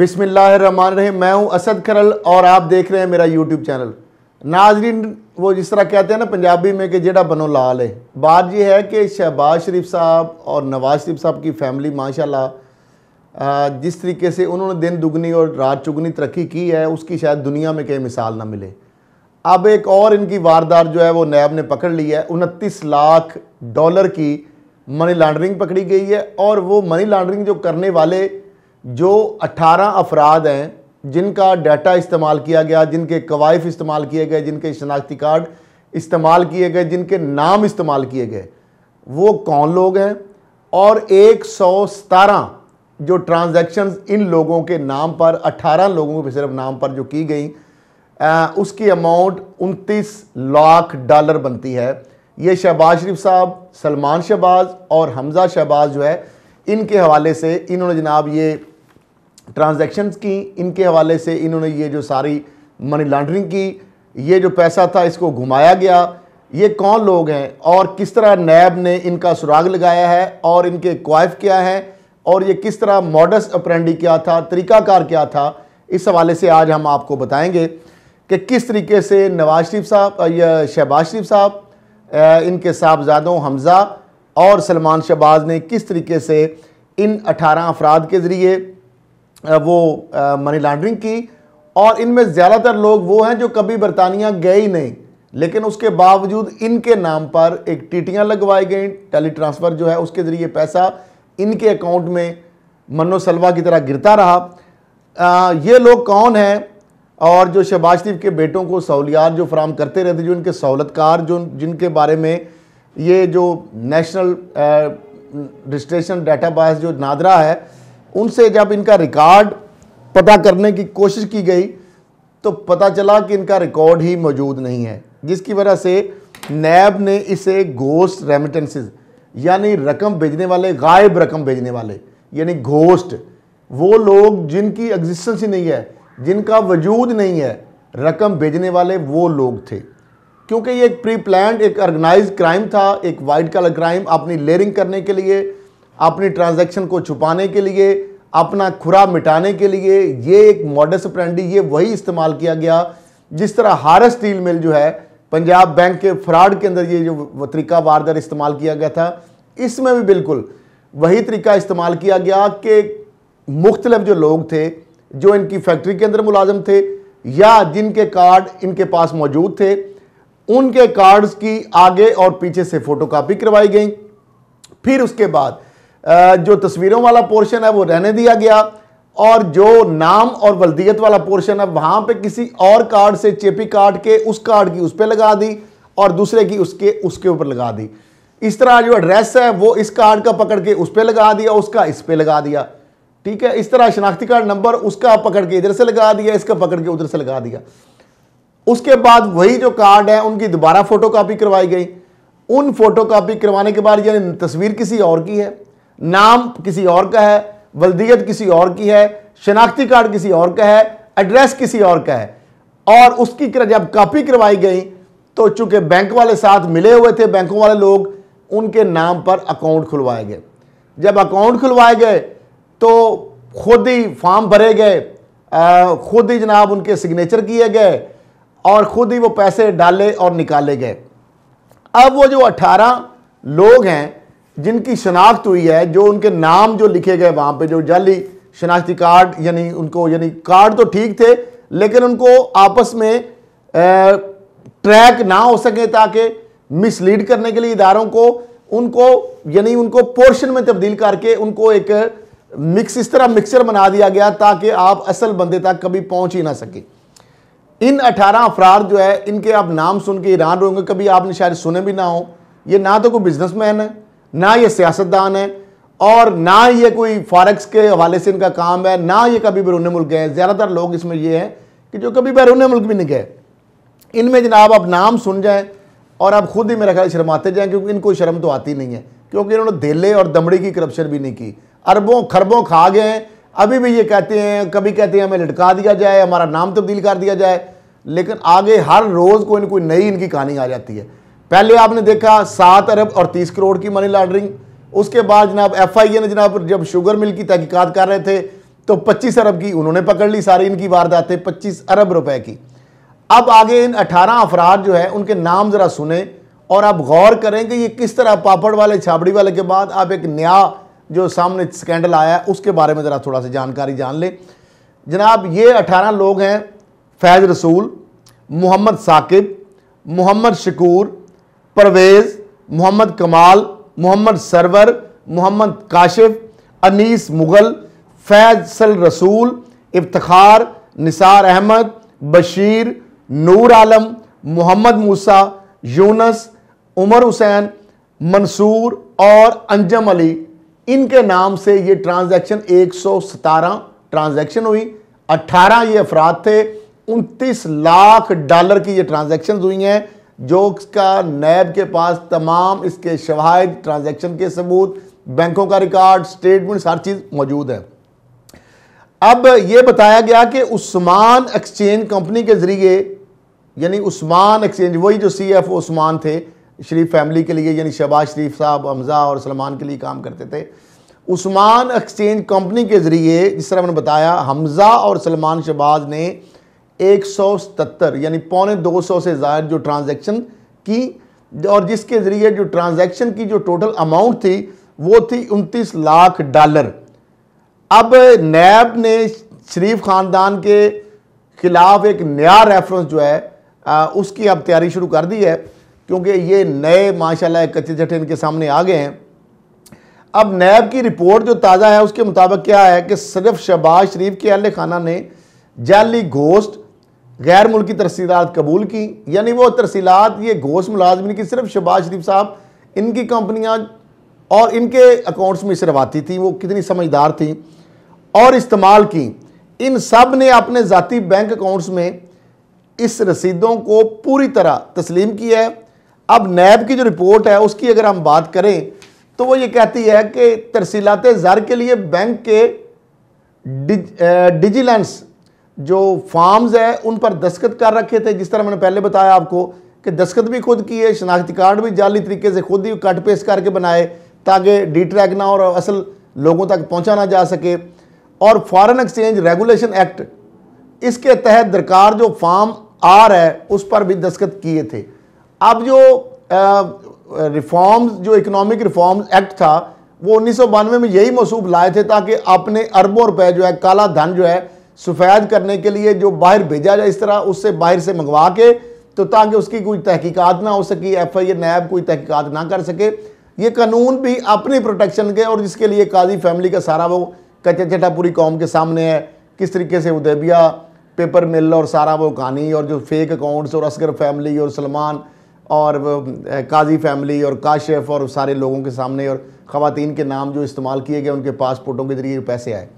बिस्मिल्लाहिर्रहमानिर्रहीम। मैं हूं असद खरल और आप देख रहे हैं मेरा यूट्यूब चैनल। नाजरीन, वो जिस तरह कहते हैं ना पंजाबी में कि जेड़ा बनो लाल है, बात यह है कि शहबाज शरीफ साहब और नवाज शरीफ साहब की फैमिली माशाल्लाह जिस तरीके से उन्होंने दिन दुगनी और रात चुगनी तरक्की की है, उसकी शायद दुनिया में कहीं मिसाल ना मिले। अब एक और इनकी वारदात जो है वो नैब ने पकड़ ली है। 29 लाख डॉलर की मनी लॉन्ड्रिंग पकड़ी गई है और वो मनी लॉन्ड्रिंग जो करने वाले जो 18 अफराद हैं जिनका डाटा इस्तेमाल किया गया, जिनके कवायफ इस्तेमाल किए गए, जिनके शनाख्ती कार्ड इस्तेमाल किए गए, जिनके नाम इस्तेमाल किए गए, वो कौन लोग हैं और 117 जो ट्रांजैक्शंस इन लोगों के नाम पर, 18 लोगों के सिर्फ नाम पर जो की गई, उसकी अमाउंट 29 लाख डॉलर बनती है। ये शहबाज शरीफ साहब, सलमान शहबाज और हमजा शहबाज जो है, इनके हवाले से इन्होंने जनाब ये ट्रांजैक्शंस की, इनके हवाले से इन्होंने ये जो सारी मनी लॉन्ड्रिंग की, ये जो पैसा था इसको घुमाया गया। ये कौन लोग हैं और किस तरह नैब ने इनका सुराग लगाया है और इनके क्वाइफ क्या है और ये किस तरह मॉडस ऑपरेंडी क्या था, तरीकाकार क्या था, इस हवाले से आज हम आपको बताएंगे कि किस तरीके से नवाज शरीफ साहब या शहबाज शरीफ साहब, इनके साहबजादों हमजा और सलमान शहबाज ने किस तरीके से इन 18 अफराद के ज़रिए वो मनी लॉन्ड्रिंग की। और इनमें ज़्यादातर लोग वो हैं जो कभी बरतानिया गए ही नहीं, लेकिन उसके बावजूद इनके नाम पर एक टीटियाँ लगवाई गई, टेली ट्रांसफ़र जो है उसके ज़रिए पैसा इनके अकाउंट में मन्नो सलवा की तरह गिरता रहा। ये लोग कौन हैं और जो शहबाज शरीफ के बेटों को सहूलियात जो फराम करते रहते, जो इनके सहूलतकार, जो जिनके बारे में ये जो नेशनल रजिस्ट्रेशन डाटाबेस जो नादरा है, उनसे जब इनका रिकॉर्ड पता करने की कोशिश की गई तो पता चला कि इनका रिकॉर्ड ही मौजूद नहीं है, जिसकी वजह से नैब ने इसे घोस्ट रेमिटेंसेस यानी रकम भेजने वाले, गायब रकम भेजने वाले यानी घोस्ट, वो लोग जिनकी एग्जिस्टेंस ही नहीं है, जिनका वजूद नहीं है, रकम भेजने वाले वो लोग थे। क्योंकि ये एक प्री प्लान्ड, एक ऑर्गेनाइज्ड क्राइम था, एक वाइट कलर क्राइम, अपनी लेयरिंग करने के लिए, अपनी ट्रांजैक्शन को छुपाने के लिए, अपना खुरा मिटाने के लिए। ये एक मॉडस ऑपरेंडी, ये वही इस्तेमाल किया गया जिस तरह हारस स्टील मिल जो है पंजाब बैंक के फ्रॉड के अंदर ये जो तरीका वारदात इस्तेमाल किया गया था, इसमें भी बिल्कुल वही तरीका इस्तेमाल किया गया कि मुख्तलिफ जो लोग थे जो इनकी फैक्ट्री के अंदर मुलाजिम थे या जिनके कार्ड इनके पास मौजूद थे, उनके कार्ड्स की आगे और पीछे से फोटोकॉपी करवाई गई। फिर उसके बाद जो तस्वीरों वाला पोर्शन है वो रहने दिया गया और जो नाम और वल्दियत वाला पोर्शन है वहाँ पे किसी और कार्ड से चेपी काट के उस कार्ड की उस पर लगा दी और दूसरे की उसके ऊपर लगा दी। इस तरह जो एड्रेस है वो इस कार्ड का पकड़ के उस पर लगा दिया, उसका इस पर लगा दिया, ठीक है। इस तरह शनाख्ती कार्ड नंबर उसका पकड़ के इधर से लगा दिया, इसका पकड़ के उधर से लगा दिया। उसके बाद वही जो कार्ड है उनकी दोबारा फोटोकॉपी करवाई गई। उन फोटोकॉपी करवाने के बाद यानी तस्वीर किसी और की है, नाम किसी और का है, वल्दियत किसी और की है, शनाख्ती कार्ड किसी और का है, एड्रेस किसी और का है, और उसकी जब कॉपी करवाई गई तो चूंकि बैंक वाले साथ मिले हुए थे, बैंकों वाले लोग, उनके नाम पर अकाउंट खुलवाए गए। जब अकाउंट खुलवाए गए तो खुद ही फॉर्म भरे गए, खुद ही जनाब उनके सिग्नेचर किए गए और खुद ही वो पैसे डाले और निकाले गए। अब वो जो 18 लोग हैं जिनकी शनाख्त हुई है, जो उनके नाम जो लिखे गए वहाँ पे, जो जाली शनाख्ती कार्ड यानी उनको, यानी कार्ड तो ठीक थे लेकिन उनको आपस में ट्रैक ना हो सके ताकि मिसलीड करने के लिए इदारों को उनको यानी उनको पोर्शन में तब्दील करके उनको एक मिक्स, इस तरह मिक्सचर बना दिया गया ताकि आप असल बंदे तक कभी पहुंच ही ना सके। इन 18 अफराद जो है, इनके आप नाम सुन के हैरान होंगे, कभी आपने शायद सुने भी ना हो। ये ना तो कोई बिजनेसमैन है, ना ये सियासतदान है और ना ये कोई फॉरेक्स के हवाले से इनका काम है, ना ये कभी बैरून मुल्क गए। ज़्यादातर लोग इसमें ये हैं कि जो कभी बैरून मुल्क भी नहीं गए। इनमें जनाब आप नाम सुन जाएं और आप खुद ही मेरा ख्याल शर्माते जाएं, क्योंकि इनको शर्म तो आती नहीं है, क्योंकि इन्होंने धेले और दमड़ी की करप्शन भी नहीं की, अरबों खरबों खा गए हैं। अभी भी ये कहते हैं, कभी कहते हैं हमें लटका दिया जाए, हमारा नाम तब्दील कर दिया जाए, लेकिन आगे हर रोज़ कोई ना कोई नई इनकी कहानी आ जाती है। पहले आपने देखा 7 अरब और 30 करोड़ की मनी लॉन्ड्रिंग, उसके बाद जनाब FIA ने जनाब जब शुगर मिल की तहकीकात कर रहे थे तो 25 अरब की उन्होंने पकड़ ली, सारी इनकी वारदातें 25 अरब रुपए की। अब आगे इन 18 अफराद जो है उनके नाम जरा सुने और आप गौर करें कि ये किस तरह पापड़ वाले छाबड़ी वाले के बाद अब एक नया जो सामने स्कैंडल आया है उसके बारे में ज़रा थोड़ा सा जानकारी जान ले। जनाब ये 18 लोग हैं: फैज़ रसूल, मोहम्मद साकिब, मोहम्मद शकूर, परवेज़, मोहम्मद कमाल, मोहम्मद सरवर, मोहम्मद काशिफ, अनीस मुगल, फैसल रसूल, इफ्तिखार, निसार अहमद, बशीर, नूर आलम, मोहम्मद मूसा, यूनस, उमर हुसैन, मंसूर और अंजम अली। इनके नाम से ये ट्रांजैक्शन 117 ट्रांजैक्शन हुई। 18 ये अफराद थे। 29 लाख डॉलर की ये ट्रांजैक्शन हुई हैं, जो इसका नैब के पास तमाम इसके शवाहिद, ट्रांजैक्शन के सबूत, बैंकों का रिकॉर्ड, स्टेटमेंट्स, हर चीज़ मौजूद है। अब ये बताया गया कि उस्मान एक्सचेंज कंपनी के ज़रिए, यानी उस्मान एक्सचेंज, वही जो CFO उस्मान थे शरीफ फैमिली के लिए, यानी शहबाज शरीफ साहब, हमजा और सलमान के लिए काम करते थे। उस्मान एक्सचेंज कंपनी के ज़रिए, जिस तरह मैंने बताया, हमजा और सलमान शहबाज ने 177 यानी पौने 200 से ज़्यादा जो ट्रांजैक्शन की, और जिसके ज़रिए जो ट्रांजैक्शन की जो टोटल अमाउंट थी वो थी 29 लाख डॉलर। अब नैब ने शरीफ ख़ानदान के ख़िलाफ़ एक नया रेफरेंस जो है उसकी अब तैयारी शुरू कर दी है, क्योंकि ये नए माशाल्लाह कच्चे चट्टे इनके सामने आ गए हैं। अब नैब की रिपोर्ट जो ताज़ा है उसके मुताबिक क्या है कि सिर्फ शहबाज शरीफ के अहले खाना ने जाली घोस्ट गैर मुल्की तरसीलात कबूल की, यानी वो तरसीलात, ये घोस्ट मुलाजमिन की सिर्फ शहबाज शरीफ साहब, इनकी कंपनियां और इनके अकाउंट्स में सिर्फ आती थी, वो कितनी समझदार थी, और इस्तेमाल की। इन सब ने अपने ज़ाती बैंक अकाउंट्स में इस रसीदों को पूरी तरह तस्लीम किया है। अब नैब की जो रिपोर्ट है उसकी अगर हम बात करें तो वो ये कहती है कि तरसीलात ज़र के लिए बैंक के डिजिलेंस जो फॉर्म्स है उन पर दस्तखत कर रखे थे, जिस तरह मैंने पहले बताया आपको कि दस्तखत भी खुद किए, शनाख्ती कार्ड भी जाली तरीके से खुद ही कट पेस्ट करके बनाए ताकि डीट्रैक ना और असल लोगों तक पहुंचा ना जा सके। और फॉरेन एक्सचेंज रेगुलेशन एक्ट, इसके तहत दरकार जो फॉर्म आर है उस पर भी दस्तखत किए थे। अब जो रिफॉर्म्स, जो इकोनॉमिक रिफॉर्म्स एक्ट था वो 1992 में यही मसूब लाए थे ताकि अपने अरबों रुपए जो है काला धन जो है सफ़ेद करने के लिए जो बाहर भेजा जाए, इस तरह उससे बाहर से मंगवा के, तो ताकि उसकी कोई तहकीकात ना हो सकी, FIA नैब कोई तहकीकात ना कर सके। ये कानून भी अपनी प्रोटेक्शन के, और जिसके लिए काजी फैमिली का सारा वो कच्चा चट्टा पूरी कौम के सामने है, किस तरीके से उदैबिया पेपर मिल और सारा वो कहानी और जो फेक अकाउंट्स और असगर फैमिली और सलमान और काजी फैमिली और काशिफ और सारे लोगों के सामने, और ख़वातीन के नाम जो इस्तेमाल किए गए उनके पासपोर्टों के ज़रिए पैसे आए।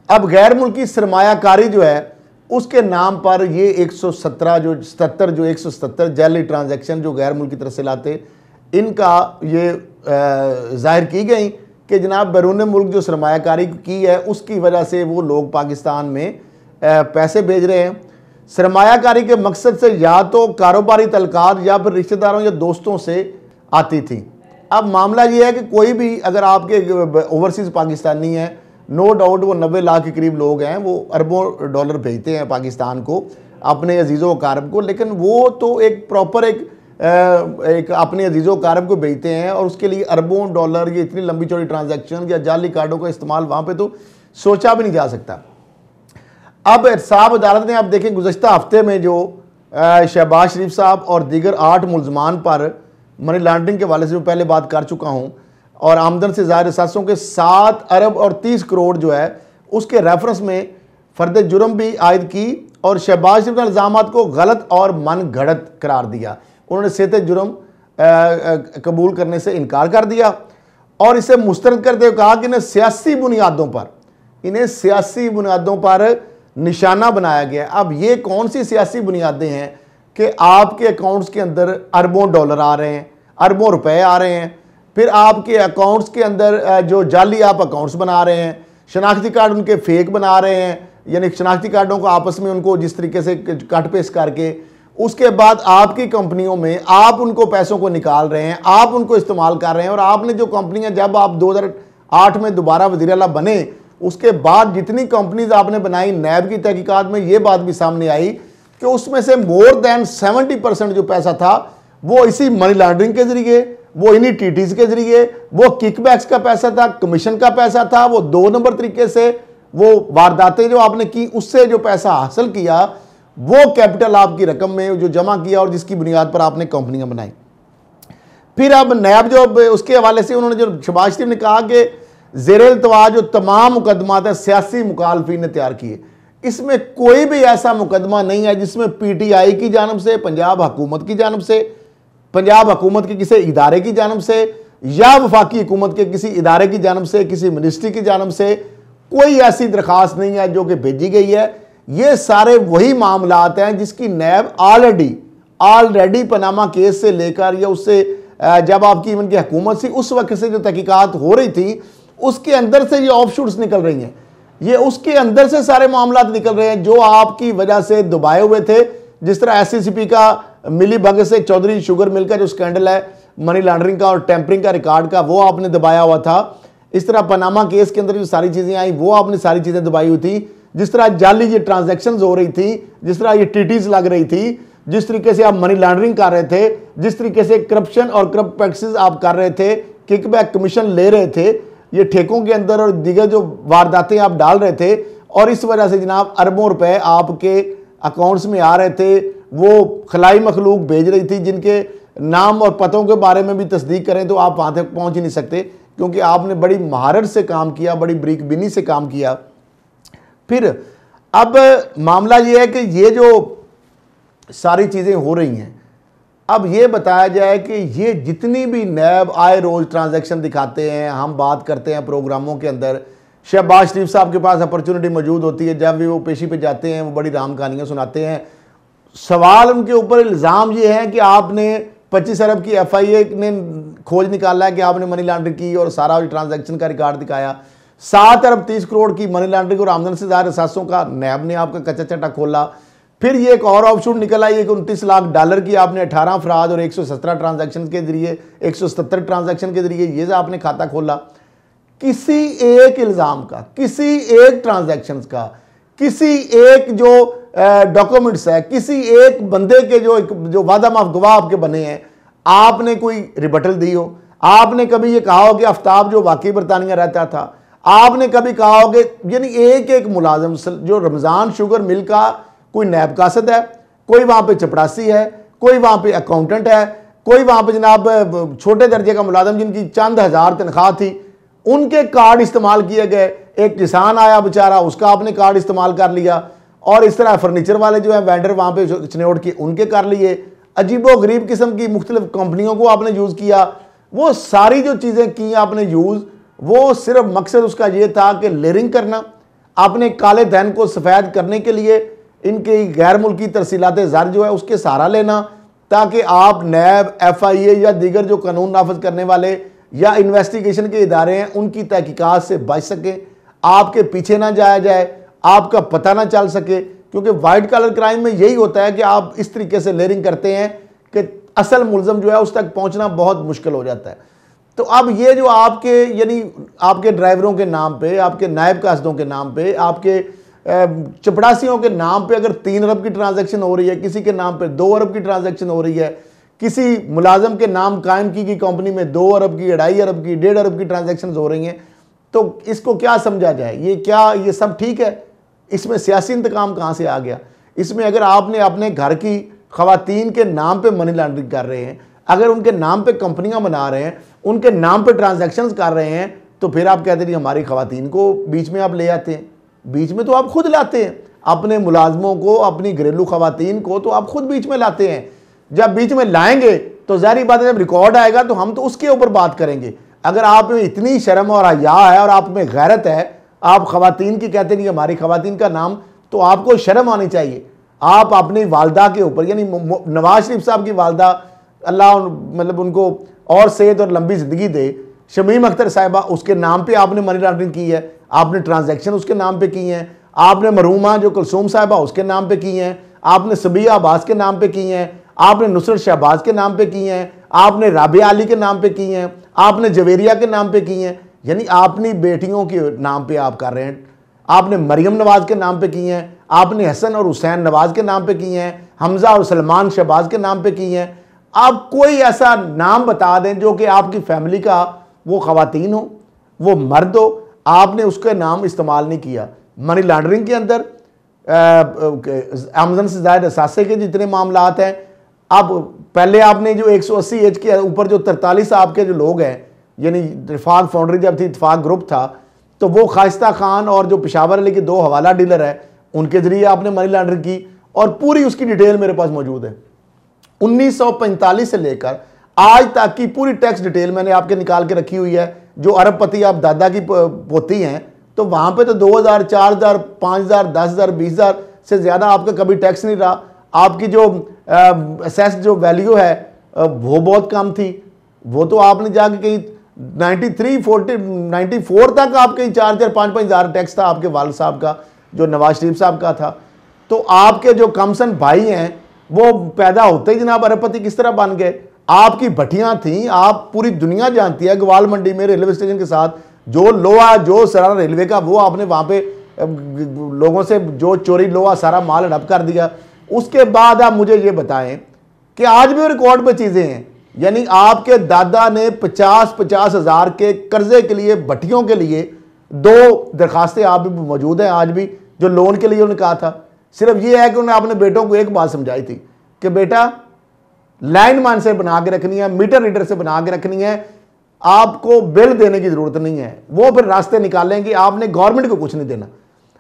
अब गैर मुल्की सरमायाकारी जो है उसके नाम पर ये 177 जाली ट्रांजैक्शन जो गैर मुल्की तरफ से लाते, इनका ये जाहिर की गई कि जनाब बैरून मुल्क जो सरमायाकारी की है उसकी वजह से वो लोग पाकिस्तान में पैसे भेज रहे हैं। सरमायाकारी के मकसद से या तो कारोबारी तल्कात या फिर रिश्तेदारों या दोस्तों से आती थी। अब मामला ये है कि कोई भी अगर आपके ओवरसीज़ पाकिस्तानी हैं, नो डाउट वो 90 लाख के करीब लोग हैं, वो अरबों डॉलर भेजते हैं पाकिस्तान को अपने अजीज़ों कारब को, लेकिन वो तो एक प्रॉपर एक अपने अजीज़ों कारब को भेजते हैं और उसके लिए अरबों डॉलर, ये इतनी लंबी चौड़ी ट्रांजैक्शन या जाली कार्डों का इस्तेमाल वहाँ पे तो सोचा भी नहीं जा सकता। अब एहतसाब अदालत ने, आप देखें गुज़श्ता हफ्ते में जो शहबाज शरीफ साहब और दीगर 8 मुलजमान पर मनी लॉन्ड्रिंग के वाले से जो पहले बात कर चुका हूँ, और आमदन से ज़ाहिर असासों के 7 अरब और 30 करोड़ जो है उसके रेफरेंस में फ़र्द जुर्म भी आयद की और शहबाज शरीफ के इल्ज़ामात को गलत और मन घड़त करार दिया। उन्होंने सेते जुर्म कबूल करने से इनकार कर दिया और इसे मुस्तरद करते हुए कहा कि इन्हें सियासी बुनियादों पर निशाना बनाया गया। अब ये कौन सी सियासी बुनियादें हैं कि आपके अकाउंट्स के अंदर अरबों डॉलर आ रहे हैं, अरबों रुपए आ रहे हैं, फिर आपके अकाउंट्स के अंदर जो जाली आप अकाउंट्स बना रहे हैं, शनाख्ती कार्ड उनके फेक बना रहे हैं, यानी शनाख्ती कार्डों को आपस में उनको जिस तरीके से कट पेस्ट करके उसके बाद आपकी कंपनियों में आप उनको पैसों को निकाल रहे हैं, आप उनको इस्तेमाल कर रहे हैं। और आपने जो कंपनियां, जब आप 2008 में दोबारा वज़ीर आला बने, उसके बाद जितनी कंपनीज आपने बनाई, नैब की तहकीकात में ये बात भी सामने आई कि उसमें से मोर देन 70% जो पैसा था वो इसी मनी लॉन्ड्रिंग के जरिए, वो इन्हीं टीटीज के जरिए, वो किकबैक्स का पैसा था, कमीशन का पैसा था, वो 2 नंबर तरीके से वो वारदातें जो आपने की उससे जो पैसा हासिल किया, वो कैपिटल आपकी रकम में जो जमा किया और जिसकी बुनियाद पर आपने कंपनियां बनाई। फिर अब नैब जो उसके हवाले से उन्होंने जो शहबाज शरीफ ने कहा कि ज़ेर-ए-इल्तवा जो तमाम मुकदमात है सियासी मुखालफिन ने तैयार किए, इसमें कोई भी ऐसा मुकदमा नहीं है जिसमें पीटीआई की जानब से, पंजाब हुकूमत की जानब से, पंजाब हुकूमत के किसी इदारे की जानब से या वफाकी हुकूमत के किसी इदारे की जानब से, किसी मिनिस्ट्री की जानब से कोई ऐसी दरख्वास्त नहीं है जो कि भेजी गई है। ये सारे वही मामलात हैं जिसकी नैब ऑलरेडी पनामा केस से लेकर या उससे जब आपकी इवन की हुकूमत से उस वक्त से जो तहकीकात हो रही थी उसके अंदर से ये ऑफशूट्स निकल रही हैं, ये उसके अंदर से सारे मामलात निकल रहे हैं जो आपकी वजह से दबाए हुए थे। जिस तरह एससीसीपी का मिली भगत से चौधरी शुगर मिल का जो स्कैंडल है मनी लॉन्ड्रिंग का और टेम्परिंग का रिकॉर्ड का, वो आपने दबाया हुआ था। इस तरह पनामा केस के अंदर जो सारी चीज़ें आई वो आपने सारी चीज़ें दबाई हुई थी। जिस तरह जाली ये ट्रांजैक्शंस हो रही थी, जिस तरह ये टीटीज लग रही थी, जिस तरीके से आप मनी लॉन्ड्रिंग कर रहे थे, जिस तरीके से करप्शन और करप्ट प्रैक्टिसेस आप कर रहे थे, किकबैक कमीशन ले रहे थे, ये ठेकों के अंदर और दीगर जो वारदातें आप डाल रहे थे, और इस वजह से जनाब अरबों रुपए आपके अकाउंट्स में आ रहे थे, वो खलाई मखलूक भेज रही थी जिनके नाम और पतों के बारे में भी तस्दीक करें तो आप वहाँ तक पहुँच ही नहीं सकते, क्योंकि आपने बड़ी महारत से काम किया, बड़ी बरीक बीनी से काम किया। फिर अब मामला ये है कि ये जो सारी चीज़ें हो रही हैं, अब ये बताया जाए कि ये जितनी भी नैब आए रोज़ ट्रांजैक्शन दिखाते हैं, हम बात करते हैं प्रोग्रामों के अंदर, शहबाज शरीफ साहब के पास अपॉर्चुनिटी मौजूद होती है, जब भी वो पेशी पे जाते हैं वो बड़ी राम कहानियाँ सुनाते हैं। सवाल उनके ऊपर इल्ज़ाम ये है कि आपने 25 अरब की FIA ने खोज निकाला है कि आपने मनी लॉन्ड्रिंग की और सारा ट्रांजैक्शन का रिकॉर्ड दिखाया। 7 अरब 30 करोड़ की मनी लॉन्ड्रिंग और आमदन से ज़्यादा असासों का नैब ने आपका कच्चा चट्टा खोला। फिर ये एक और ऑफशूट निकल आई है कि 29 लाख डॉलर की आपने 18 अफराद और 117 ट्रांजैक्शन के जरिए 177 ट्रांजैक्शन के जरिए ये आपने खाता खोला। किसी एक इल्ज़ाम का, किसी एक ट्रांजैक्शन का, किसी एक जो डॉक्यूमेंट्स है, किसी एक बंदे के जो वादा माफ गवाह आपके बने हैं, आपने कोई रिबटल दी हो? आपने कभी ये कहा हो कि आफ्ताब जो वाकई बरतानिया रहता था? आपने कभी कहा हो कि यानी एक एक मुलाजिम जो रमज़ान शुगर मिल का कोई नैब कासद है, कोई वहाँ पे चपड़ासी है, कोई वहाँ पे अकाउंटेंट है, कोई वहाँ पे जनाब छोटे दर्जे का मुलाजिम जिनकी चंद हज़ार तनख्वाह थी, उनके कार्ड इस्तेमाल किए गए। एक किसान आया बेचारा, उसका आपने कार्ड इस्तेमाल कर लिया, और इस तरह फर्नीचर वाले जो है वेंडर वहाँ पे चिन्होट के उनके कर लिए। अजीबो गरीब किस्म की मुख्तलिफ कंपनियों को आपने यूज़ किया। वो सारी जो चीज़ें की आपने यूज़, वो सिर्फ मकसद उसका ये था कि लेयरिंग करना, आपने काले धन को सफ़ेद करने के लिए इनके गैर मुल्की तरसीलात ज़र जो है उसके सहारा लेना, ताकि आप नैब, FIA या दीगर जो कानून नाफज करने वाले या इन्वेस्टिगेशन के इदारे हैं उनकी तहकीकात से बच सकें, आपके पीछे ना जाया जाए, आपका पता ना चल सके। क्योंकि वाइट कलर क्राइम में यही होता है कि आप इस तरीके से लेयरिंग करते हैं कि असल मुलजम जो है उस तक पहुंचना बहुत मुश्किल हो जाता है। तो अब ये जो आपके यानी आपके ड्राइवरों के नाम पे, आपके नायब कासदों के नाम पे, आपके चपड़ासियों के नाम पे अगर 3 अरब की ट्रांजैक्शन हो रही है, किसी के नाम पे 2 अरब की ट्रांजैक्शन हो रही है, किसी मुलाजम के नाम कायम की गई कंपनी में 2 अरब की, 2.5 अरब की, 1.5 अरब की ट्रांजैक्शन हो रही हैं, तो इसको क्या समझा जाए? ये क्या ये सब ठीक है? इसमें सियासी इंतकाम कहाँ से आ गया? इसमें अगर आपने अपने घर की खवातीन के नाम पे मनी लॉन्ड्रिंग कर रहे हैं, अगर उनके नाम पे कंपनियां बना रहे हैं, उनके नाम पे ट्रांजैक्शंस कर रहे हैं, तो फिर आप कहते हैं हमारी खवातीन को बीच में आप ले आते हैं। बीच में तो आप खुद लाते हैं, अपने मुलाजमों को, अपनी घरेलू खवातीन को तो आप खुद बीच में लाते हैं। जब बीच में लाएंगे तो ज़ाहिर बात है जब रिकॉर्ड आएगा तो हम तो उसके ऊपर बात करेंगे। अगर आप में इतनी शर्म और हया है और आप में गैरत है, आप खवातीन की कहते नहीं हमारी खवातीन का नाम, तो आपको शर्म आनी चाहिए। आप अपनी वालदा के ऊपर, यानी नवाज शरीफ साहब की वालदा, अल्लाह मतलब उनको और सेहत और लंबी ज़िंदगी दे, शमीम अख्तर साहिबा, उसके नाम पे आपने मनी लॉन्ड्रिंग की है, आपने ट्रांजैक्शन उसके नाम पे की हैं, आपने मरहूमा जो कुलसूम साहिबा उसके नाम पे की हैं, आपने सबिया अब्बास के नाम पे की हैं, आपने नुसरत शहबाज के नाम पे की हैं, आपने राबिया अली के नाम पे की हैं, आपने जवेरिया के नाम पे की हैं। यानी अपनी बेटियों के नाम पे आप कर रहे हैं। आपने मरियम नवाज के नाम पे किए हैं, आपने हसन और हुसैन नवाज के नाम पे किए हैं, हमजा और सलमान शहबाज के नाम पे किए हैं। आप कोई ऐसा नाम बता दें जो कि आपकी फैमिली का वो खवातीन हो, वो मर्द हो, आपने उसके नाम इस्तेमाल नहीं किया। मनी लॉन्ड्रिंग के अंदर आमदन से ज़ायद असासे के जितने मामलात हैं, अब पहले आपने जो 180 एज के ऊपर जो 43 आपके जो लोग हैं, यानी इत्तेफाक फाउंड्री जब थी, इत्तेफाक ग्रुप था, तो वो खाइस्ता खान और जो पेशावर अली के 2 हवाला डीलर है, उनके जरिए आपने मनी लॉन्ड्रिंग की, और पूरी उसकी डिटेल मेरे पास मौजूद है। 1945 से लेकर आज तक की पूरी टैक्स डिटेल मैंने आपके निकाल के रखी हुई है। जो अरबपति आप दादा की पोती हैं, तो वहाँ पे तो 2000, 4000, 5000, 10,000, 20,000 से ज़्यादा आपका कभी टैक्स नहीं रहा। आपकी जो असेस जो वैल्यू है वो बहुत कम थी। वो तो आपने जाके कहीं 93, 40, 94 तक आपके 4,000, 5,000 टैक्स था आपके वालिद साहब का, जो नवाज शरीफ साहब का था। तो आपके जो कमसन भाई हैं वो पैदा होते ही जनाब अरबपति किस तरह बन गए। आपकी भट्टियां थी, आप पूरी दुनिया जानती है, ग्वाल मंडी में रेलवे स्टेशन के साथ जो लोहा जो सारा रेलवे का, वो आपने वहां पे लोगों से जो चोरी लोहा सारा माल हड़प कर दिया। उसके बाद आप मुझे ये बताएं कि आज भी रिकॉर्ड पे चीजें हैं, यानी आपके दादा ने 50-50 हज़ार के कर्जे के लिए, भट्टियों के लिए 2 दरखास्तें आप भी मौजूद हैं आज भी, जो लोन के लिए उन्होंने कहा था। सिर्फ ये है कि उन्होंने अपने बेटों को एक बात समझाई थी कि बेटा लाइनमैन से बना के रखनी है, मीटर रीडर से बना के रखनी है, आपको बिल देने की जरूरत नहीं है, वो फिर रास्ते निकालेंगे, आपने गवर्नमेंट को कुछ नहीं देना।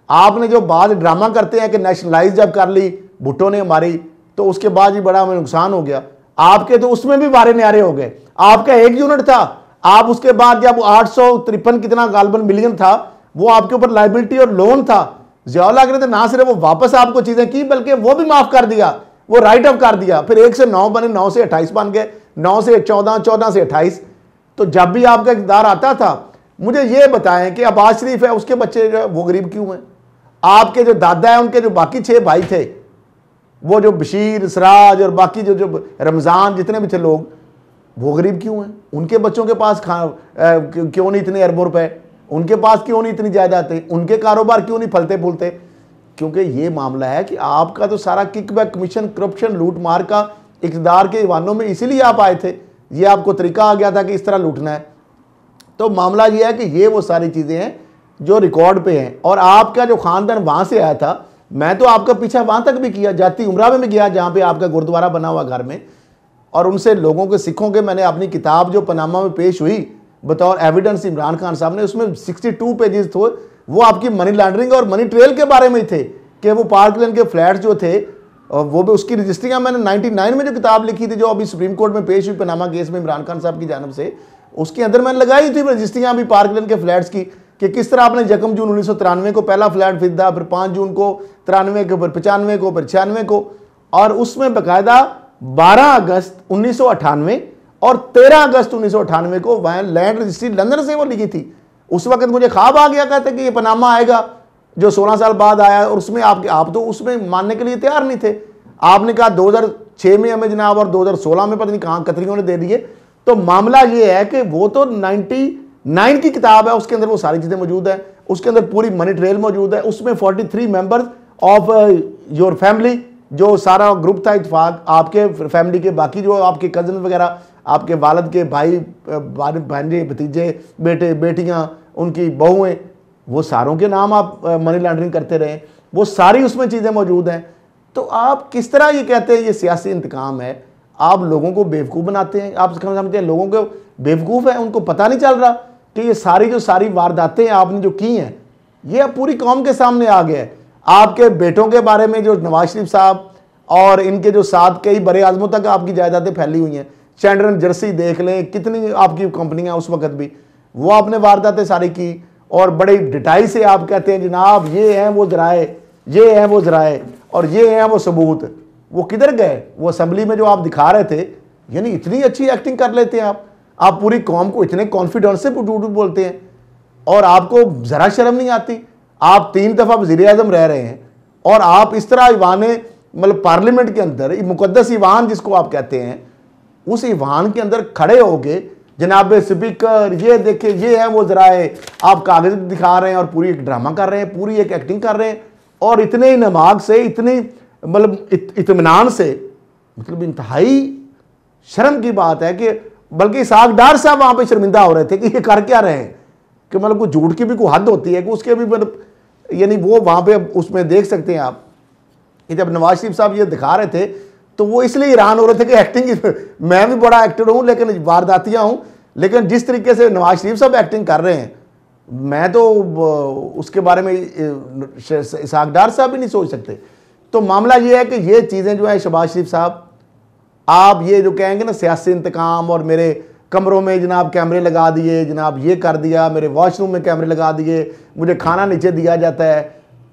आपने जो बाद ड्रामा करते हैं कि नेशनलाइज जब कर ली भुट्टो ने हमारी, तो उसके बाद ही बड़ा हमें नुकसान हो गया। आपके तो उसमें भी वारे न्यारे हो गए। आपका 1 यूनिट था, आप उसके बाद जब 853 कितना गालबन मिलियन था, वो आपके ऊपर लाइबिलिटी और लोन था। ज़ियाउल हक ने तो ना सिर्फ वो वापस आपको चीजें की, बल्कि वो भी माफ कर दिया, वो राइट ऑफ कर दिया। फिर 1 से 9 बने, 9 से 28 बन गए, 9 से 14, 14 से 28। तो जब भी आपका इक़्तिदार आता था, मुझे ये बताएं कि अब्बास शरीफ है, उसके बच्चे वो गरीब क्यों हैं? आपके जो दादा है, उनके जो बाकी 6 भाई थे, वो जो बशीर, सिराज और बाकी जो रमज़ान जितने भी थे लोग, वो गरीब क्यों हैं? उनके बच्चों के पास क्यों नहीं इतने अरबों रुपए? उनके पास क्यों नहीं इतनी जायदादें? उनके कारोबार क्यों नहीं फलते फूलते? क्योंकि ये मामला है कि आपका तो सारा किकबैक, कमीशन, करप्शन, लूट मार का इक़्तिदार के ईवानों में इसीलिए आप आए थे। ये आपको तरीका आ गया था कि इस तरह लूटना है। तो मामला ये है कि ये वो सारी चीज़ें हैं जो रिकॉर्ड पे हैं। और आपका जो ख़ानदान वहाँ से आया था, मैं तो आपका पीछा वहाँ तक भी किया, जाती उम्रा में भी गया जहाँ पे आपका गुरुद्वारा बना हुआ घर में, और उनसे लोगों के सिखों के मैंने अपनी किताब जो पनामा में पेश हुई बतौर एविडेंस इमरान खान साहब ने, उसमें 62 पेजेस थे, वो आपकी मनी लॉन्ड्रिंग और मनी ट्रेल के बारे में थे कि वो पार्क लेन के फ्लैट जो थे, वो भी उसकी रजिस्ट्रियाँ मैंने 99 में जो किताब लिखी थी, जो अभी सुप्रीम कोर्ट में पेश हुई पनामा केस में इमरान खान साहब की जानब से, उसके अंदर मैंने लगाई थी रजिस्ट्रियाँ भी पार्क लेन के फ्लैट्स की, कि किस तरह आपने 1 जून 1993 को पहला फ्लैट खरीदा, फिर 5 जून को 93 को, फिर 95 को, फिर 96 को, और उसमें बाकायदा 12 अगस्त 1998 और 13 अगस्त 1998 को वह लैंड रजिस्ट्री लंदन से वो लिखी थी। उस वक्त मुझे ख्वाब आ गया, कहते कि ये पनामा आएगा, जो 16 साल बाद आया, और उसमें आप तो उसमें मानने के लिए तैयार नहीं थे। आपने कहा 2006 में हमें जनाब, और 2016 में पता नहीं कहाँ कतरियों ने दे दिए। तो मामला ये है कि वो तो 99 की किताब है, उसके अंदर वो सारी चीज़ें मौजूद है, उसके अंदर पूरी मनी ट्रेल मौजूद है, उसमें 43 मेंबर्स ऑफ योर फैमिली, जो सारा ग्रुप था इत्तेफाक, आपके फैमिली के बाकी जो आपके कज़न वगैरह, आपके वालिद के भाई, भांजे, भतीजे, बेटे, बेटियां, उनकी बहुएं, वो सारों के नाम आप मनी लॉन्ड्रिंग करते रहे, वो सारी उसमें चीज़ें मौजूद हैं। तो आप किस तरह ये कहते हैं ये सियासी इंतकाम है? आप लोगों को बेवकूफ़ बनाते हैं। आप समझते हैं लोगों को बेवकूफ़ है, उनको पता नहीं चल रहा कि ये सारी जो सारी वारदातें आपने जो की हैं, ये अब पूरी कौम के सामने आ गया है। आपके बेटों के बारे में जो नवाज शरीफ साहब और इनके जो साथ कई बड़े आजमों तक आपकी जायदादें फैली हुई हैं, चैंडरन जर्सी देख लें, कितनी आपकी कंपनियां उस वक्त भी, वो आपने वारदातें सारी की, और बड़ी डिटाई से आप कहते हैं जनाब ये हैं वो जराए, ये हैं वो जराए, और ये हैं वो सबूत। वो किधर गए? वो असेंबली में जो आप दिखा रहे थे, यानी इतनी अच्छी एक्टिंग कर लेते हैं आप पूरी कौम को इतने कॉन्फिडेंस से बोलते हैं, और आपको ज़रा शर्म नहीं आती। आप 3 दफ़ा वज़ीर आज़म रह रहे हैं, और आप इस तरह ईवान, मतलब पार्लियामेंट के अंदर मुकद्दस ईवान जिसको आप कहते हैं, उस ईवान के अंदर खड़े होके जनाब स्पीकर, ये देखे, ये है वो जराए, आप कागज दिखा रहे हैं और पूरी एक ड्रामा कर रहे हैं, पूरी एक एक्टिंग कर रहे हैं, और इतने नमाग से, इतनी मतलब इत्मीनान से, मतलब इंतहाई शर्म की बात है कि बल्कि इसहाक डार साहब वहां पे शर्मिंदा हो रहे थे कि ये कर क्या रहे हैं, कि मतलब कोई झूठ की भी कोई हद होती है कि उसके भी मतलब, यानी वो वहां पे उसमें देख सकते हैं आप कि जब नवाज शरीफ साहब ये दिखा रहे थे तो वो इसलिए हैरान हो रहे थे कि एक्टिंग, मैं भी बड़ा एक्टर हूं लेकिन वारदातियां हूं, लेकिन जिस तरीके से नवाज शरीफ साहब एक्टिंग कर रहे हैं, मैं तो उसके बारे में इसहाक डार साहब भी नहीं सोच सकते। तो मामला ये है कि ये चीज़ें जो है शहबाज शरीफ साहब, आप ये जो कहेंगे ना सियासी इंतकाम, और मेरे कमरों में जनाब कैमरे लगा दिए, जनाब ये कर दिया, मेरे वॉशरूम में कैमरे लगा दिए, मुझे खाना नीचे दिया जाता है,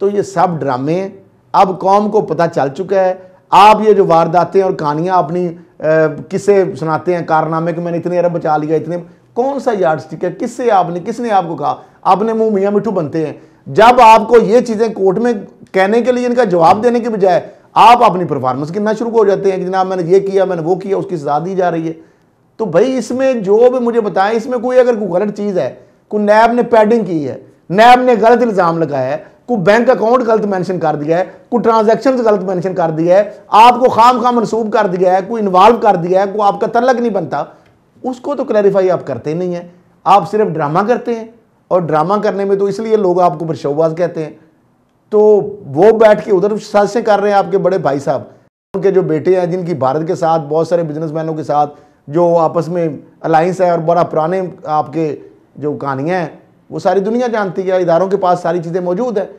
तो ये सब ड्रामे हैं। अब कौम को पता चल चुका है। आप ये जो वारदातें और कहानियाँ अपनी किससे सुनाते हैं, कारनामे कि मैंने इतने अरब बचा लिया, इतने, कौन सा यार्डस्टिक है, किससे आपने, किसने आपको कहा? आपने मुंह मियाँ मिठू बनते हैं। जब आपको ये चीज़ें कोर्ट में कहने के लिए, इनका जवाब देने के बजाय आप अपनी परफॉर्मेंस गिनना शुरू हो जाते हैं कि जनाब मैंने ये किया, मैंने वो किया, उसकी सजा दी जा रही है। तो भाई इसमें जो भी मुझे बताएं, इसमें कोई अगर कोई गलत चीज़ है, कोई नैब ने पैडिंग की है, नैब ने गलत इल्ज़ाम लगाया है, कोई बैंक अकाउंट गलत मेंशन कर दिया है, कोई ट्रांजैक्शन गलत मेंशन कर दिया है, आपको खाम मनसूब कर दिया है, कोई इन्वॉल्व कर दिया है, कोई आपका तल्लक नहीं बनता, उसको तो क्लैरिफाई आप करते नहीं हैं। आप सिर्फ ड्रामा करते हैं, और ड्रामा करने में तो इसलिए लोग आपको फिर शोबाज कहते हैं। तो वो बैठ के उधर साजिशें कर रहे हैं आपके बड़े भाई साहब, उनके जो बेटे हैं, जिनकी भारत के साथ बहुत सारे बिजनेसमैनों के साथ जो आपस में अलाइंस है, और बड़ा पुराने आपके जो कहानियाँ हैं वो सारी दुनिया जानती है, इदारों के पास सारी चीज़ें मौजूद है।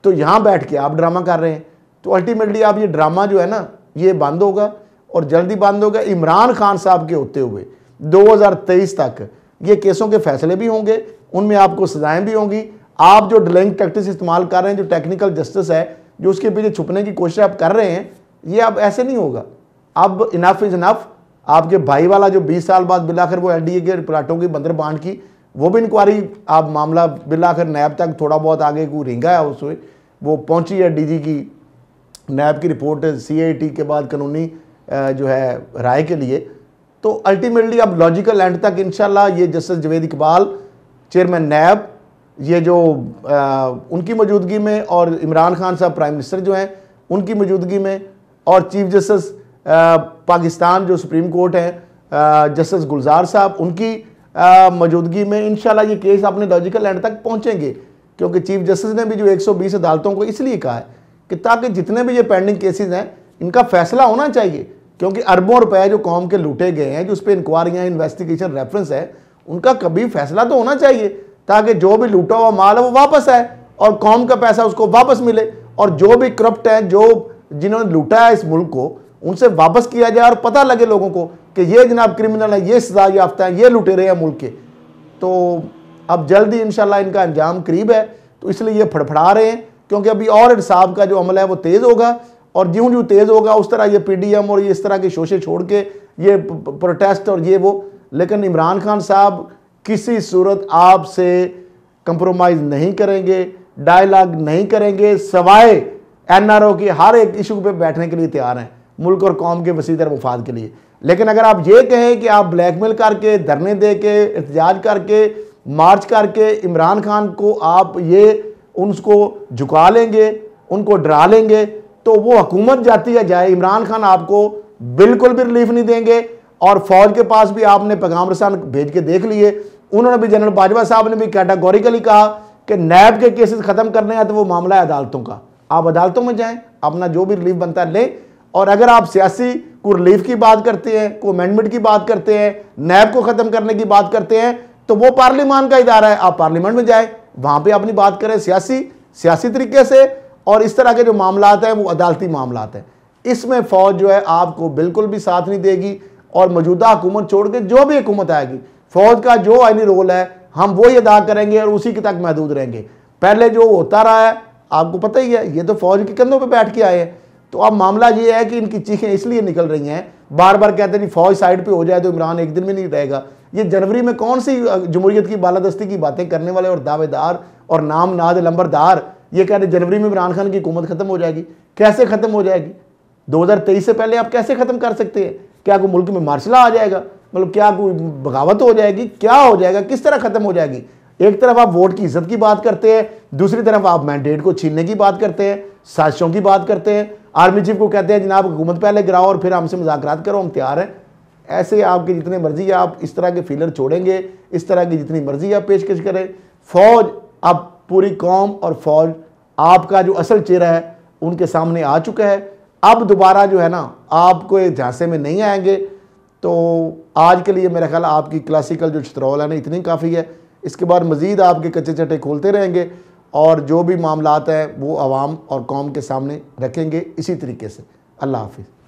तो यहाँ बैठ के आप ड्रामा कर रहे हैं, तो अल्टीमेटली आप ये ड्रामा जो है ना, ये बंद होगा, और जल्दी बंद होगा। इमरान खान साहब के होते हुए 2023 तक ये केसों के फैसले भी होंगे, उनमें आपको सजाएं भी होंगी। आप जो डिलेइंग टैक्टिक्स इस्तेमाल कर रहे हैं, जो टेक्निकल जस्टिस है, जो उसके पीछे छुपने की कोशिश आप कर रहे हैं, ये अब ऐसे नहीं होगा। अब इनफ इज इनफ। आपके भाई वाला जो 20 साल बाद बिलाखिर वो एलडीए के प्लाटों की बंदर बांट की, वो भी इंक्वायरी, आप मामला बिलाखिर नैब तक थोड़ा बहुत आगे को रिंगा है, उसमें वो पहुंची है डीजी की, नैब की रिपोर्ट सीआईटी के बाद कानूनी जो है राय के लिए। तो अल्टीमेटली अब लॉजिकल एंड तक इंशाल्लाह ये जस्टिस जवेद इकबाल, चेयरमैन नैब, ये जो उनकी मौजूदगी में, और इमरान खान साहब प्राइम मिनिस्टर जो हैं उनकी मौजूदगी में, और चीफ जस्टिस पाकिस्तान जो सुप्रीम कोर्ट है जस्टिस गुलजार साहब, उनकी मौजूदगी में इंशाल्लाह ये केस अपने लॉजिकल एंड तक पहुंचेंगे। क्योंकि चीफ जस्टिस ने भी जो 120 अदालतों को इसलिए कहा है कि ताकि जितने भी ये पेंडिंग केसेस हैं इनका फैसला होना चाहिए, क्योंकि अरबों रुपए जो कौम के लूटे गए हैं, जो उस पर इंक्वायरियाँ, इन्वेस्टिगेशन, रेफरेंस है, उनका कभी फैसला तो होना चाहिए, ताकि जो भी लूटा हुआ माल है वो वापस आए और कौम का पैसा उसको वापस मिले, और जो भी करप्ट है, जो जिन्होंने लूटा है इस मुल्क को, उनसे वापस किया जाए, और पता लगे लोगों को कि ये जनाब क्रिमिनल है, ये सजा याफ्ता है, ये लुटेरे हैं मुल्क के। तो अब जल्दी इंशाल्लाह इनका अंजाम करीब है, तो इसलिए ये फड़फड़ा रहे हैं, क्योंकि अभी और इंसाफ का जो अमल है वो तेज़ होगा, और ज्यों ज्यों तेज़ होगा उस तरह ये पीडीएम और ये इस तरह के शोशे छोड़ के ये प्रोटेस्ट और ये वो। लेकिन इमरान खान साहब किसी सूरत आपसे कंप्रोमाइज़ नहीं करेंगे, डायलॉग नहीं करेंगे, सवाए एनआरओ की हर एक इशू पे बैठने के लिए तैयार हैं, मुल्क और कौम के वसीदर मुफाद के लिए। लेकिन अगर आप ये कहें कि आप ब्लैकमेल करके, धरने दे के, एहतजाज करके, मार्च करके इमरान खान को आप ये उनको झुका लेंगे, उनको डरा लेंगे, तो वो हुकूमत जाती है जाए, इमरान खान आपको बिल्कुल भी रिलीफ नहीं देंगे। और फौज के पास भी आपने पैगाम रसान भेज के देख लिए, उन्होंने भी, जनरल बाजवा साहब ने भी कैटेगोरिकली कहा कि नैब के केसेस खत्म करने हैं तो वो मामला है अदालतों का, आप अदालतों में जाएं, अपना जो भी रिलीफ बनता है लें। और अगर आप सियासी को रिलीफ की बात करते हैं, को अमेंडमेंट की बात करते हैं, नैब को खत्म करने की बात करते हैं, तो वो पार्लियामान का इदारा है, आप पार्लियामेंट में जाएं, वहां पे अपनी बात करें सियासी तरीके से। और इस तरह के जो मामलात हैं वो अदालती मामलात हैं, इसमें फौज जो है आपको बिल्कुल भी साथ नहीं देगी। और मौजूदा हुकूमत छोड़ के जो भी हुकूमत आएगी, फौज का जो आईनी रोल है हम वही अदा करेंगे और उसी के तक महदूद रहेंगे। पहले जो होता रहा है आपको पता ही है, ये तो फौज के कंधों पे बैठ के आए हैं। तो अब मामला ये है कि इनकी चीखें इसलिए निकल रही हैं, बार बार कहते हैं फौज साइड पे हो जाए तो इमरान एक दिन में नहीं रहेगा। ये जनवरी में कौन सी जमहूरियत की बालादस्ती की बातें करने वाले और दावेदार और नाम नाद लंबरदार ये कह रहे जनवरी में इमरान खान की हुकूमत खत्म हो जाएगी। कैसे खत्म हो जाएगी? 2023 से पहले आप कैसे खत्म कर सकते हैं? क्या कोई मुल्क में मार्शल आ जाएगा? मतलब क्या कोई बगावत हो जाएगी, क्या हो जाएगा, किस तरह ख़त्म हो जाएगी? एक तरफ आप वोट की इज्जत की बात करते हैं, दूसरी तरफ आप मैंडेट को छीनने की बात करते हैं, साजिशों की बात करते हैं, आर्मी चीफ को कहते हैं जनाब हुकूमत पहले गिराओ और फिर हमसे मुज़ाकरात करो, हम तैयार हैं। ऐसे आपके जितने मर्जी आप इस तरह के फीलर छोड़ेंगे, इस तरह की जितनी मर्जी आप पेशकश करें, फौज अब पूरी कौम और फौज आपका जो असल चेहरा है उनके सामने आ चुका है। अब दोबारा जो है ना आपको एक झांसे में नहीं आएंगे। तो आज के लिए मेरा ख्याल आपकी क्लासिकल जो चित्रौल है ना इतनी काफ़ी है। इसके बाद मज़ीद आपके कच्चे चट्टे खोलते रहेंगे और जो भी मामलात हैं वो आवाम और कौम के सामने रखेंगे इसी तरीके से। अल्लाह हाफिज़।